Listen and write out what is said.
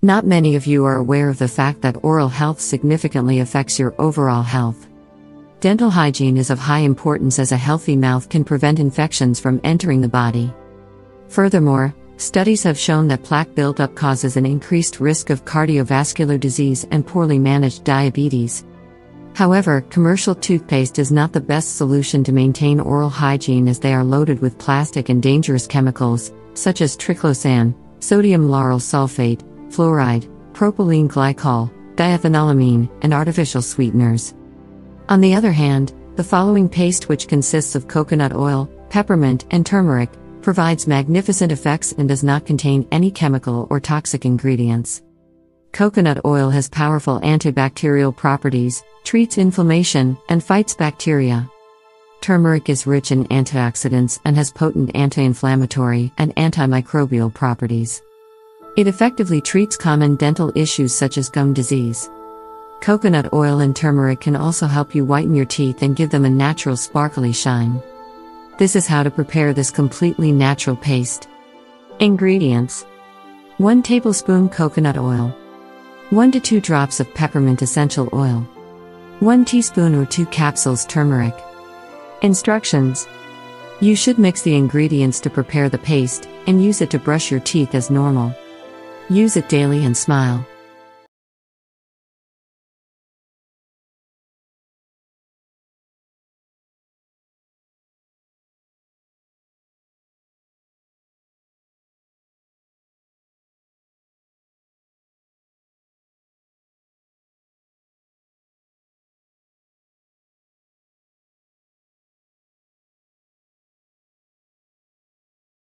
Not many of you are aware of the fact that oral health significantly affects your overall health. Dental hygiene is of high importance as a healthy mouth can prevent infections from entering the body. Furthermore, studies have shown that plaque buildup causes an increased risk of cardiovascular disease and poorly managed diabetes. However, commercial toothpaste is not the best solution to maintain oral hygiene as they are loaded with plastic and dangerous chemicals, such as triclosan, sodium lauryl sulfate, fluoride, propylene glycol, diethanolamine, and artificial sweeteners. On the other hand, the following paste, which consists of coconut oil, peppermint, and turmeric, provides magnificent effects and does not contain any chemical or toxic ingredients. Coconut oil has powerful antibacterial properties, treats inflammation, and fights bacteria. Turmeric is rich in antioxidants and has potent anti-inflammatory and antimicrobial properties. It effectively treats common dental issues such as gum disease. Coconut oil and turmeric can also help you whiten your teeth and give them a natural sparkly shine. This is how to prepare this completely natural paste. Ingredients: 1 tablespoon coconut oil, 1 to 2 drops of peppermint essential oil, 1 teaspoon or 2 capsules turmeric. Instructions: you should mix the ingredients to prepare the paste, and use it to brush your teeth as normal. Use it daily and smile.